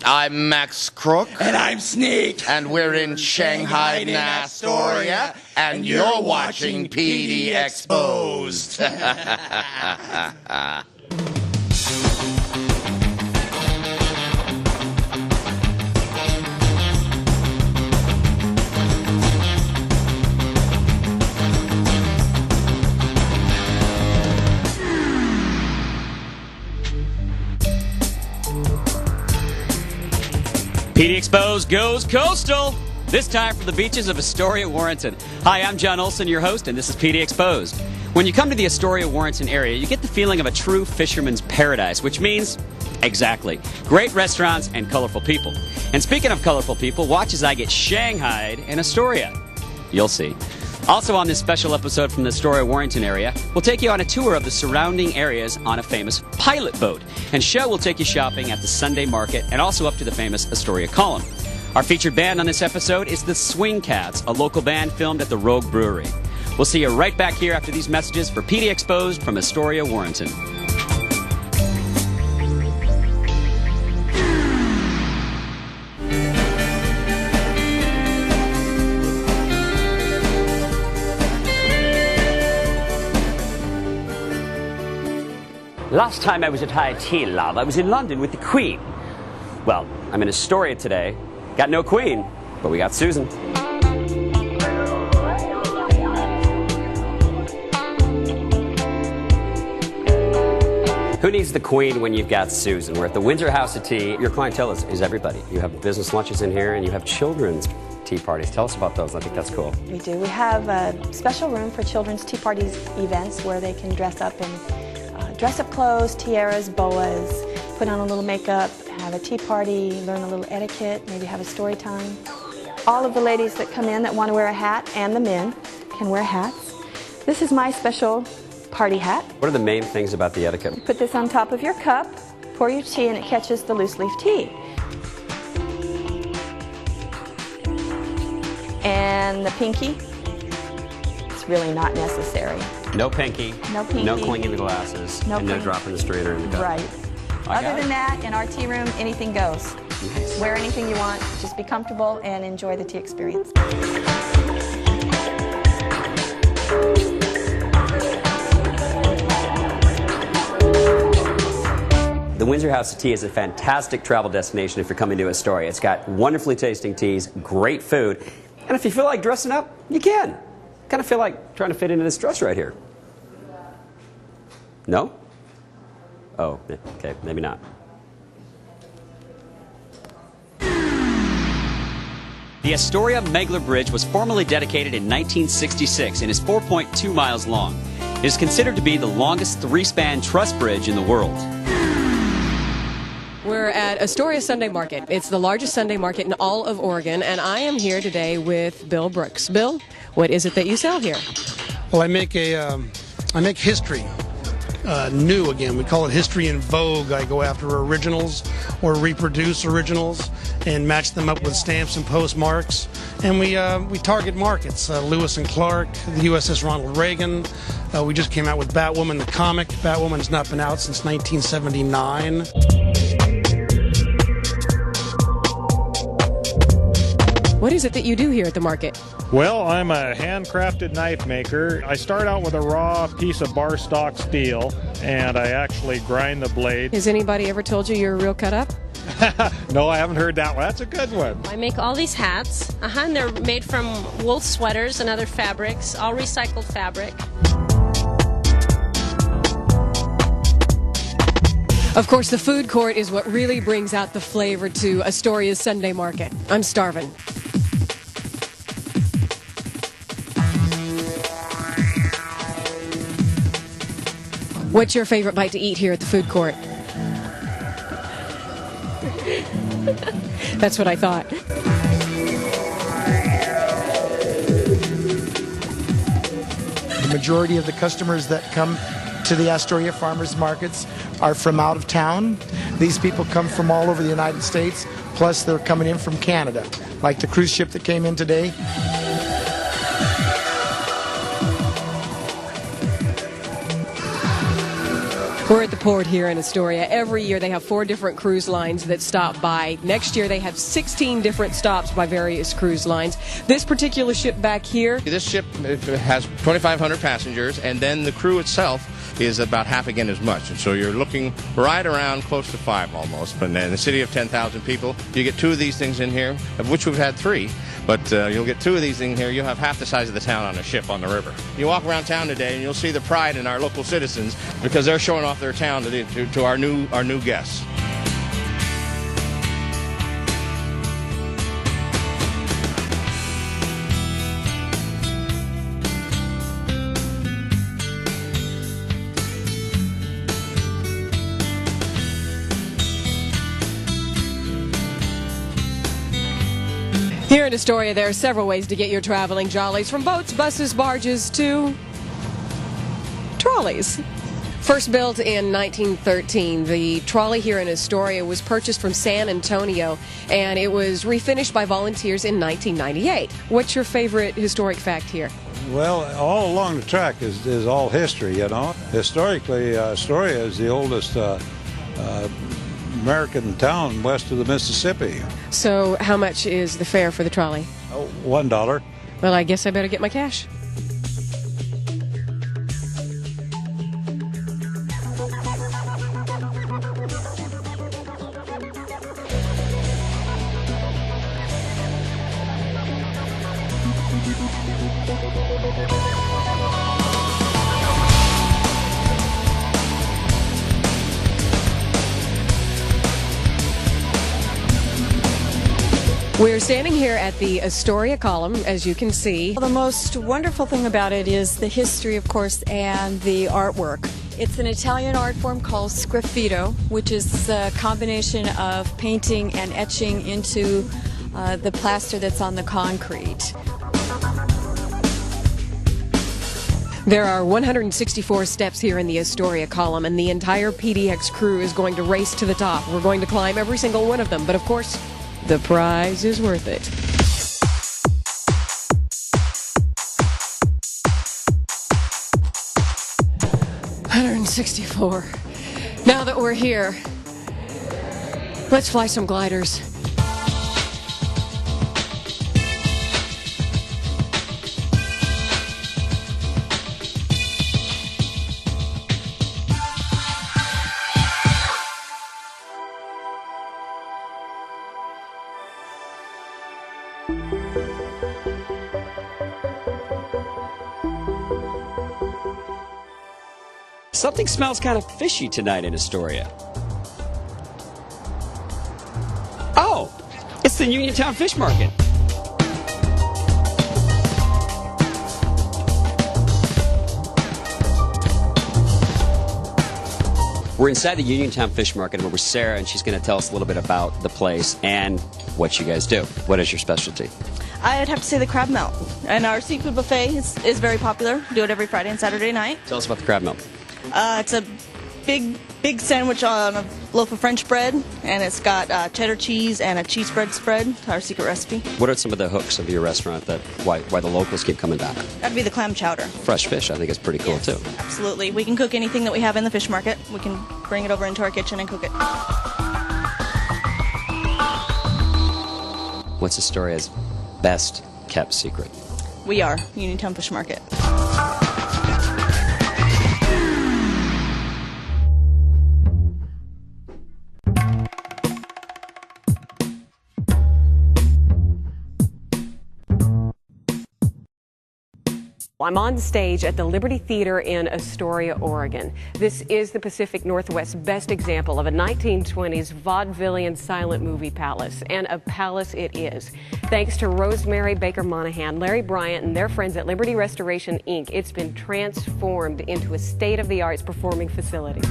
I'm Max Crook. And I'm Sneak. And we're in Shanghai and Astoria. And you're watching PD Exposed. PD Exposed goes coastal, this time from the beaches of Astoria, Warrenton. Hi, I'm John Olson, your host, and this is PD Exposed. When you come to the Astoria, Warrenton area, you get the feeling of a true fisherman's paradise, which means, exactly, great restaurants and colorful people. And speaking of colorful people, watch as I get shanghaied in Astoria. You'll see. Also on this special episode from the Astoria, Warrenton area, we'll take you on a tour of the surrounding areas on a famous pilot boat. And Show will take you shopping at the Sunday Market and also up to the famous Astoria Column. Our featured band on this episode is the Swing Cats, a local band filmed at the Rogue Brewery. We'll see you right back here after these messages for PD Exposed from Astoria, Warrenton. Last time I was at High Tea, love, I was in London with the Queen. Well, I'm in Astoria today. Got no Queen, but we got Susan. Who needs the Queen when you've got Susan? We're at the Windsor House of Tea. Your clientele is everybody. You have business lunches in here, and you have children's tea parties. Tell us about those. I think that's cool. We do. We have a special room for children's tea parties events where they can dress up in dress-up clothes, tiaras, boas, put on a little makeup, have a tea party, learn a little etiquette, maybe have a story time. All of the ladies that come in that want to wear a hat and the men can wear hats. This is my special party hat. What are the main things about the etiquette? You put this on top of your cup, pour your tea, and it catches the loose leaf tea. And the pinky, it's really not necessary. No pinky. No pinky. No clinging the glasses. No and no dropping the strainer in the cup. Right. Other than that, in our tea room, anything goes. Nice. Wear anything you want. Just be comfortable and enjoy the tea experience. The Windsor House of Tea is a fantastic travel destination if you're coming to Astoria. It's got wonderfully tasting teas, great food, and if you feel like dressing up, you can. Kind of feel like trying to fit into this dress right here. No? Oh, okay, maybe not. The Astoria-Megler Bridge was formally dedicated in 1966 and is 4.2 miles long. It is considered to be the longest three-span truss bridge in the world. We're at Astoria Sunday Market. It's the largest Sunday market in all of Oregon, and I am here today with Bill Brooks. Bill, what is it that you sell here? Well, I make history new again. We call it history in vogue. I go after originals or reproduce originals and match them up with stamps and postmarks. And we target markets. Lewis and Clark, the USS Ronald Reagan. We just came out with Batwoman the comic. Batwoman has not been out since 1979. What is it that you do here at the market? Well, I'm a handcrafted knife maker. I start out with a raw piece of bar stock steel, and I actually grind the blade. Has anybody ever told you you're a real cut-up? No, I haven't heard that one. That's a good one. I make all these hats, and they're made from wool sweaters and other fabrics, all recycled fabric. Of course, the food court is what really brings out the flavor to Astoria's Sunday Market. I'm starving. What's your favorite bite to eat here at the food court? That's what I thought. The majority of the customers that come to the Astoria farmers markets are from out of town. These people come from all over the United States, plus they're coming in from Canada, like the cruise ship that came in today. We're at the port here in Astoria. Every year they have 4 different cruise lines that stop by. Next year they have 16 different stops by various cruise lines. This particular ship back here, This ship has 2,500 passengers, and then the crew itself is about half again as much. And so you're looking right around close to 5 almost. But in a city of 10,000 people, you get 2 of these things in here, of which we've had 3. But you'll get 2 of these in here. You'll have half the size of the town on a ship on the river. You walk around town today, and you'll see the pride in our local citizens because they're showing off their town to our new guests. here in Astoria, there are several ways to get your traveling jollies, from boats, buses, barges to trolleys. First built in 1913, the trolley here in Astoria was purchased from San Antonio, and it was refinished by volunteers in 1998. What's your favorite historic fact here? Well, all along the track is all history, you know. Historically, Astoria is the oldest American town west of the Mississippi. So how much is the fare for the trolley? $1. Well, I guess I better get my cash. We're standing here at the Astoria column, as you can see. Well, the most wonderful thing about it is the history, of course, and the artwork. It's an Italian art form called sgraffito, which is a combination of painting and etching into the plaster that's on the concrete. There are 164 steps here in the Astoria column, and the entire PDX crew is going to race to the top. We're going to climb every single one of them, but of course, the prize is worth it. $164. Now that we're here, let's fly some gliders. Something smells kind of fishy tonight in Astoria. Oh, it's the Uniontown Fish Market. We're inside the Uniontown Fish Market. We're with Sarah, and she's going to tell us a little bit about the place and what you guys do. What is your specialty? I'd have to say the crab melt. And our seafood buffet is very popular. We do it every Friday and Saturday night. Tell us about the crab melt. It's a big sandwich on a loaf of French bread, and it's got cheddar cheese and a cheese spread, our secret recipe. What are some of the hooks of your restaurant that why the locals keep coming back? That'd be the clam chowder. Fresh fish, I think is pretty cool, Yes, too. Absolutely. We can cook anything that we have in the fish market. We can bring it over into our kitchen and cook it. What's Astoria's best kept secret? We are Uniontown Fish Market. I'm on stage at the Liberty Theater in Astoria, Oregon. This is the Pacific Northwest's best example of a 1920s vaudevillian silent movie palace, and a palace it is. Thanks to Rosemary Baker Monahan, Larry Bryant, and their friends at Liberty Restoration, Inc., it's been transformed into a state-of-the-art performing facility.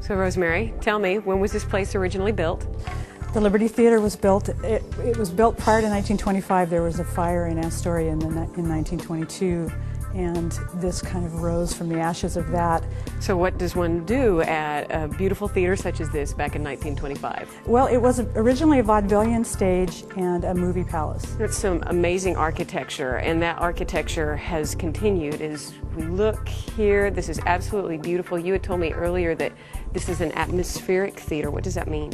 So, Rosemary, tell me, when was this place originally built? The Liberty Theater was built, it was built prior to 1925. There was a fire in Astoria in 1922, and this kind of rose from the ashes of that. So what does one do at a beautiful theater such as this back in 1925? Well, it was originally a vaudevillian stage and a movie palace. It's some amazing architecture, and that architecture has continued. As we look here, this is absolutely beautiful. You had told me earlier that this is an atmospheric theater. What does that mean?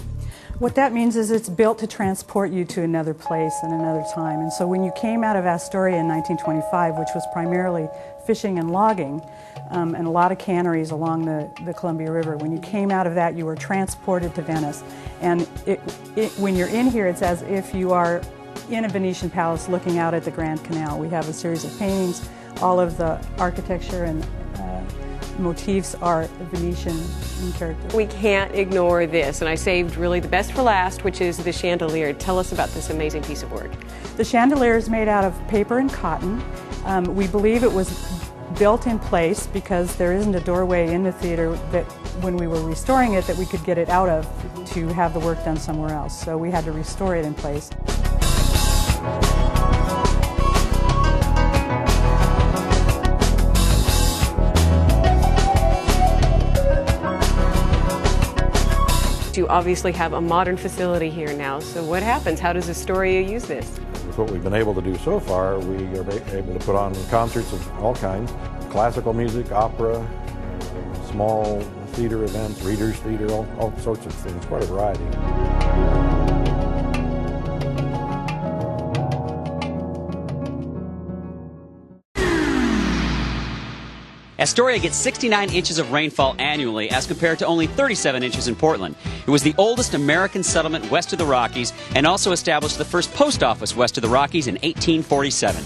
What that means is it's built to transport you to another place and another time. And so when you came out of Astoria in 1925, which was primarily fishing and logging, and a lot of canneries along the Columbia River, when you came out of that, you were transported to Venice. And when you're in here, it's as if you are in a Venetian palace looking out at the Grand Canal. We have a series of paintings. All of the architecture and motifs are Venetian in character. We can't ignore this, and I saved really the best for last, which is the chandelier. Tell us about this amazing piece of work. The chandelier is made out of paper and cotton. We believe it was built in place because there isn't a doorway in the theater that when we were restoring it that we could get it out of to have the work done somewhere else. So we had to restore it in place. You obviously have a modern facility here now, so what happens? How does Astoria use this? With what we've been able to do so far, we are able to put on concerts of all kinds, classical music, opera, small theater events, readers' theater, all sorts of things, quite a variety. Astoria gets 69 inches of rainfall annually as compared to only 37 inches in Portland. It was the oldest American settlement west of the Rockies and also established the first post office west of the Rockies in 1847.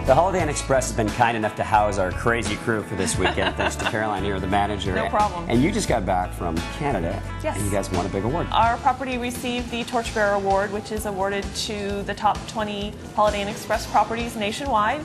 The Holiday Inn Express has been kind enough to house our crazy crew for this weekend, thanks to Caroline here, the manager. No problem. And you just got back from Canada. Yes. And you guys won a big award. Our property received the Torchbearer Award, which is awarded to the top 20 Holiday Inn Express properties nationwide.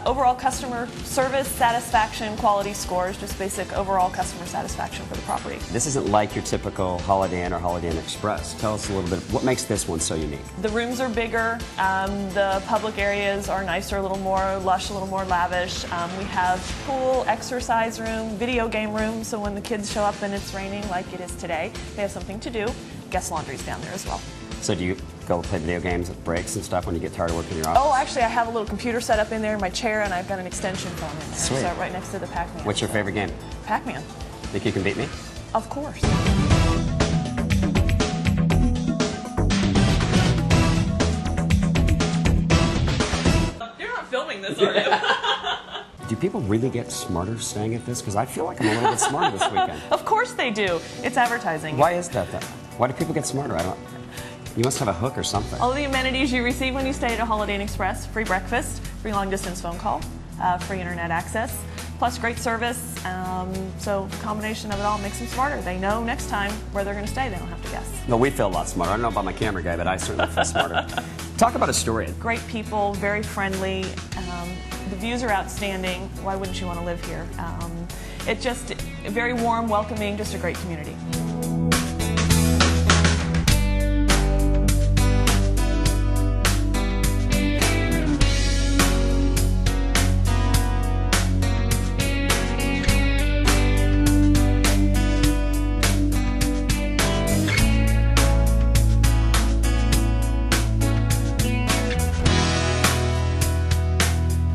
Overall customer service, satisfaction, quality scores, just basic overall customer satisfaction for the property. This isn't like your typical Holiday Inn or Holiday Inn Express. Tell us a little bit, what makes this one so unique? The rooms are bigger, the public areas are nicer, a little more lush, a little more lavish. We have pool, exercise room, video game room, so when the kids show up and it's raining like it is today, they have something to do. Guest laundry's down there as well. So do you go play video games at breaks and stuff when you get tired of working in your office? Oh, actually I have a little computer set up in there in my chair and I've got an extension phone in there. Sweet. So right next to the Pac-Man. What's your favorite game? Pac-Man. Think you can beat me? Of course. Filming this, are you? Do people really get smarter staying at this? Because I feel like I'm a little bit smarter this weekend. Of course they do. It's advertising. Why is that then? Why do people get smarter? You must have a hook or something. All the amenities you receive when you stay at a Holiday Inn Express: free breakfast, free long-distance phone call, free internet access, plus great service. So the combination of it all makes them smarter. They know next time where they're going to stay. They don't have to guess. No, we feel a lot smarter. I don't know about my camera guy, but I certainly feel smarter. Talk about Astoria. Great people, very friendly. The views are outstanding. Why wouldn't you want to live here? It's just very warm, welcoming, just a great community.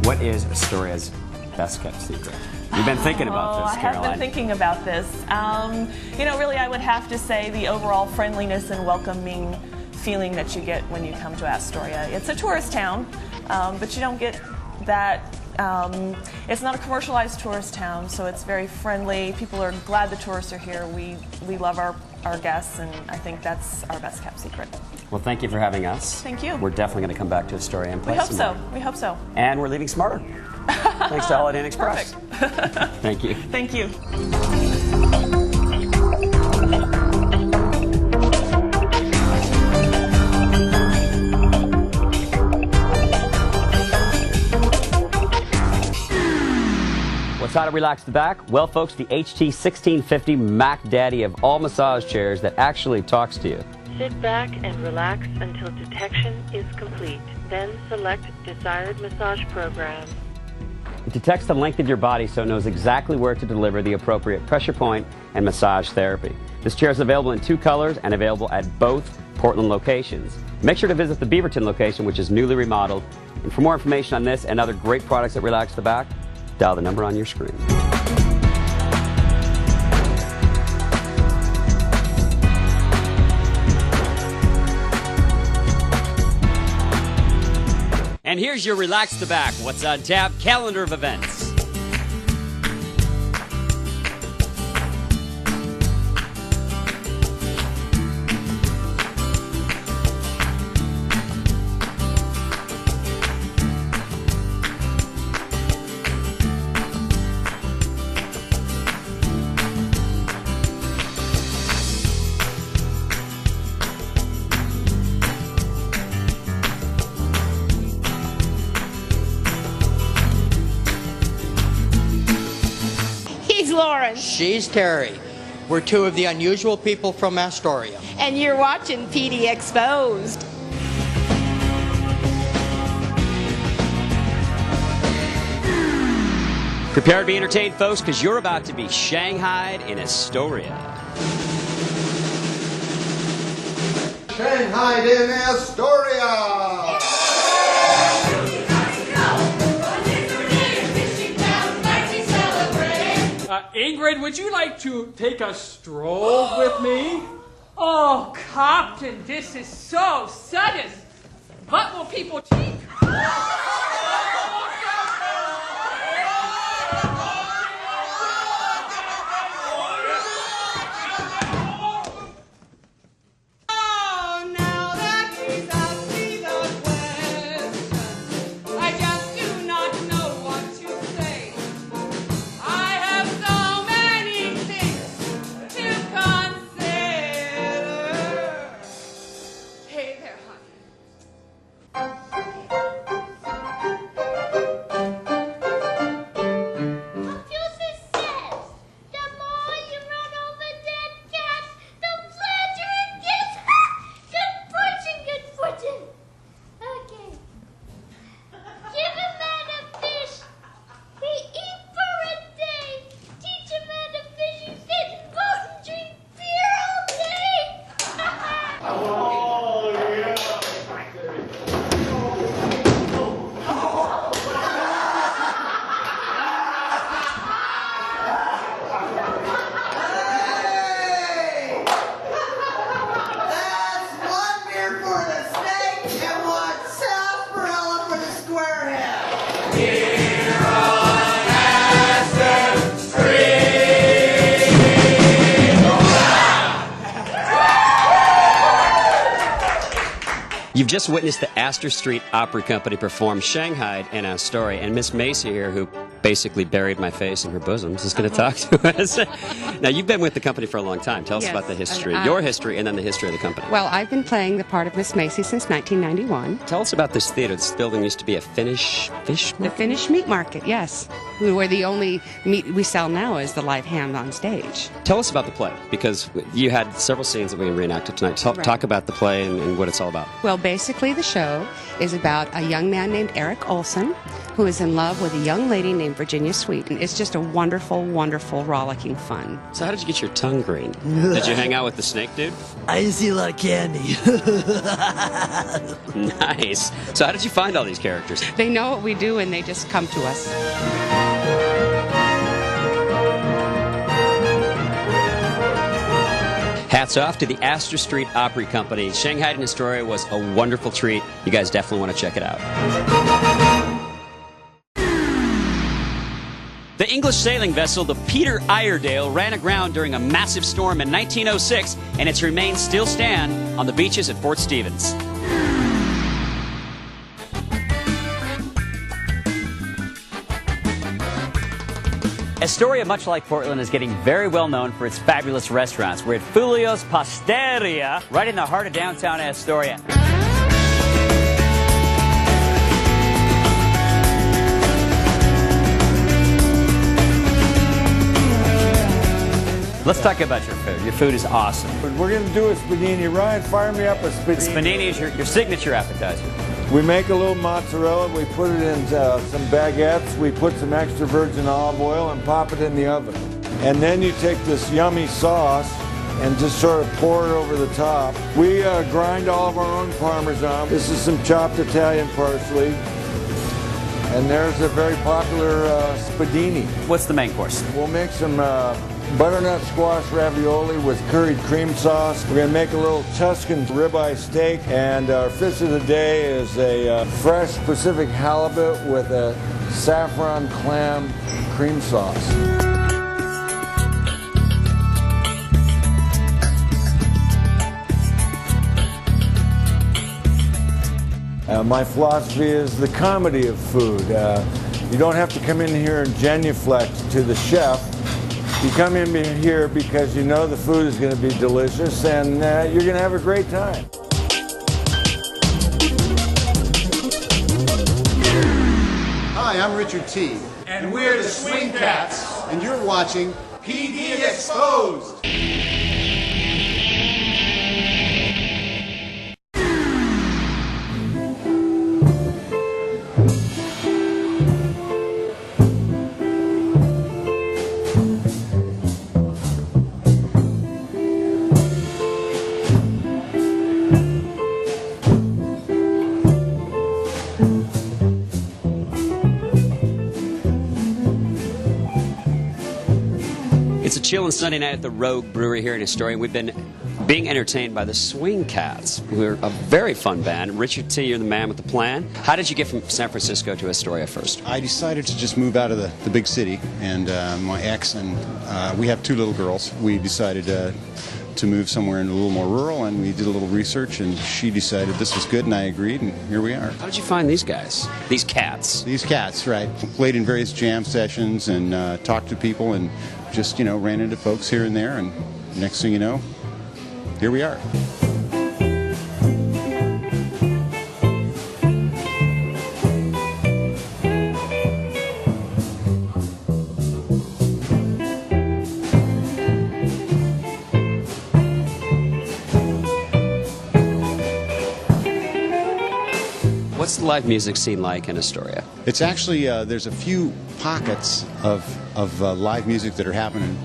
What is Astoria's best kept secret? You've been thinking about this, Caroline. I have been thinking about this. You know, really I would have to say the overall friendliness and welcoming feeling that you get when you come to Astoria. It's a tourist town, but you don't get that. It's not a commercialized tourist town, so it's very friendly. People are glad the tourists are here. We love our guests, and I think that's our best kept secret. Well, thank you for having us. Thank you. We're definitely going to come back to Astoria and play We hope some so. more. We hope so. And we're leaving smarter. Thanks to Holiday Inn Express. Perfect. Thank you. Thank you. What's hot about about Relax the Back? Well, folks, the HT1650 Mac Daddy of all massage chairs that actually talks to you. Sit back and relax until detection is complete. Then select desired massage program. It detects the length of your body so it knows exactly where to deliver the appropriate pressure point and massage therapy. This chair is available in 2 colors and available at both Portland locations. Make sure to visit the Beaverton location, which is newly remodeled. And for more information on this and other great products that Relax the Back, dial the number on your screen. And here's your Relax the Back, what's on tap calendar of events. Lauren. She's Terry. We're 2 of the unusual people from Astoria. And you're watching PD Exposed. Prepare to be entertained, folks, because you're about to be shanghaied in Astoria. Shanghaied in Astoria! Ingrid, would you like to take a stroll with me? Oh, Captain, this is so sudden. What will people think? You've just witnessed the Astor Street Opera Company perform Shanghaied in Astoria, and Miss Macy here, who basically buried my face in her bosoms, is going to talk to us. Now, you've been with the company for a long time. Tell us about the history, your history, and then the history of the company. Well, I've been playing the part of Miss Macy since 1991. Tell us about this theater. This building used to be a Finnish fish market? The Finnish meat market, yes. Where the only meat we sell now is the live ham on stage. Tell us about the play, because you had several scenes that we reenacted tonight. Talk about the play and what it's all about. Well, basically the show is about a young man named Eric Olson who is in love with a young lady named Virginia Sweet. And it's just a wonderful, wonderful, rollicking fun. So how did you get your tongue green? Did you hang out with the snake dude? I used to eat a lot of candy. Nice. So how did you find all these characters? They know what we do and they just come to us. Hats off to the Astor Street Opera Company. Shanghaied in Astoria was a wonderful treat. You guys definitely want to check it out. The English sailing vessel, the Peter Iredale, ran aground during a massive storm in 1906, and its remains still stand on the beaches at Fort Stevens. Astoria, much like Portland, is getting very well known for its fabulous restaurants. We're at Fulio's Pasteria, right in the heart of downtown Astoria. Let's talk about your food. Your food is awesome. We're going to do a spadini. Ryan, fire me up a spadini. Spadini is your signature appetizer. We make a little mozzarella, we put it in some baguettes, we put some extra virgin olive oil and pop it in the oven. And then you take this yummy sauce and just sort of pour it over the top. We grind all of our own Parmesan. This is some chopped Italian parsley. And there's a very popular spadini. What's the main course? We'll make some butternut squash ravioli with curried cream sauce. We're going to make a little Tuscan ribeye steak. And our fish of the day is a fresh Pacific halibut with a saffron clam cream sauce. My philosophy is the comedy of food. You don't have to come in here and genuflect to the chef. You come in here because you know the food is going to be delicious and you're going to have a great time. Hi, I'm Richard T. And we're the Swing Cats. And you're watching PD Exposed. It's a chill and sunny night at the Rogue Brewery here in Astoria. We've been being entertained by the Swing Cats, who are a very fun band. Richard T., you're the man with the plan. How did you get from San Francisco to Astoria first? I decided to just move out of the big city, and my ex and we have two little girls. We decided to move somewhere in a little more rural, and we did a little research, and she decided this was good, and I agreed, and here we are. How did you find these guys? These cats? These cats, right. Played in various jam sessions and talked to people and just, you know, ran into folks here and there, and next thing you know, here we are. What's the live music scene like in Astoria? It's actually, there's a few pockets of live music that are happening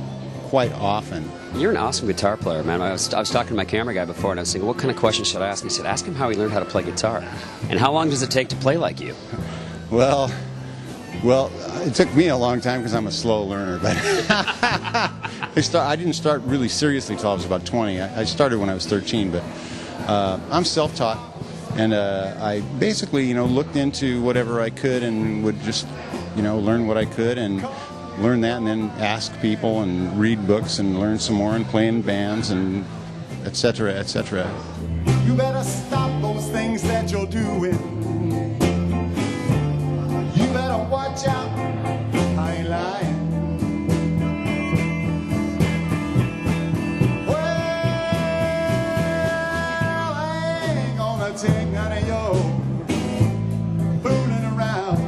quite often. You're an awesome guitar player, man. I was talking to my camera guy before, and I was thinking, what kind of question should I ask? He said, ask him how he learned how to play guitar. And how long does it take to play like you? Well, it took me a long time because I'm a slow learner, but I didn't start really seriously until I was about 20. I started when I was 13, but I'm self-taught. And I basically, you know, looked into whatever I could and would just, you know, learn what I could and learn that and then ask people and read books and learn some more and play in bands and et cetera, et cetera. You better stop those things that you're doing. You better watch out. I ain't lying. Take none of your fooling around.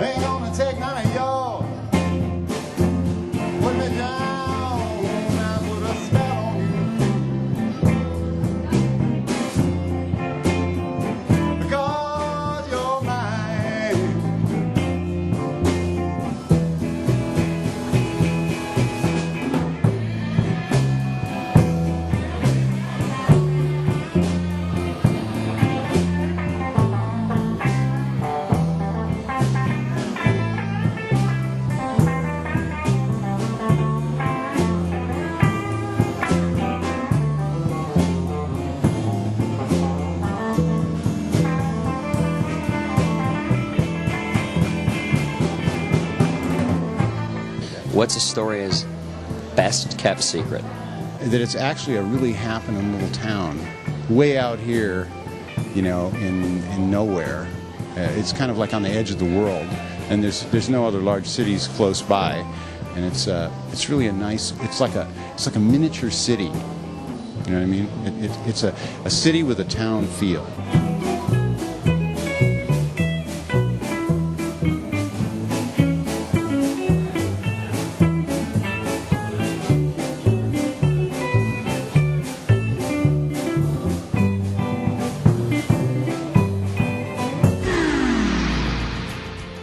Ain't gonna take none of your put me down. I put a spell on you because you're mine. What's Astoria's best kept secret? That it's actually a really happening little town, way out here, you know, in nowhere. It's kind of like on the edge of the world, and there's no other large cities close by, and it's really a nice. It's like a miniature city. You know what I mean? It's a city with a town feel.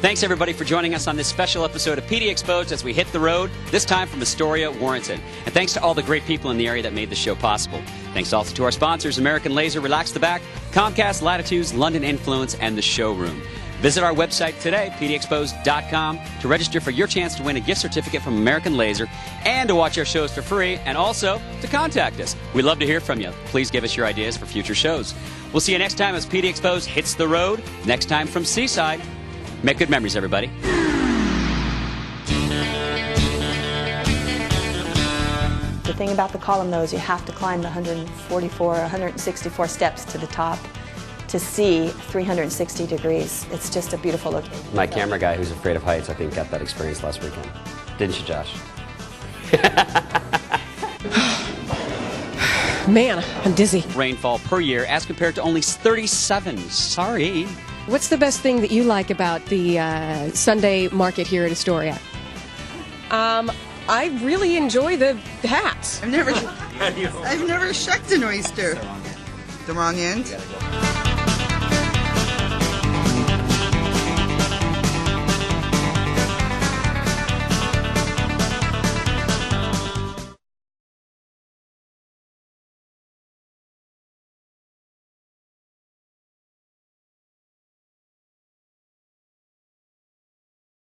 Thanks, everybody, for joining us on this special episode of PD Exposed as we hit the road, this time from Astoria, Warrenton. And thanks to all the great people in the area that made the show possible. Thanks also to our sponsors, American Laser, Relax the Back, Comcast, Latitudes, London Influence, and The Showroom. Visit our website today, pdexposed.com, to register for your chance to win a gift certificate from American Laser and to watch our shows for free, and also to contact us. We'd love to hear from you. Please give us your ideas for future shows. We'll see you next time as PD Exposed hits the road, next time from Seaside. Make good memories, everybody. The thing about the column, though, is you have to climb the 164 steps to the top to see 360 degrees. It's just a beautiful look. My camera guy who's afraid of heights, I think, got that experience last weekend. Didn't you, Josh? Man, I'm dizzy. Rainfall per year as compared to only 37. Sorry. What's the best thing that you like about the Sunday market here at Astoria? I really enjoy the hats. I've never shucked an oyster. The wrong end.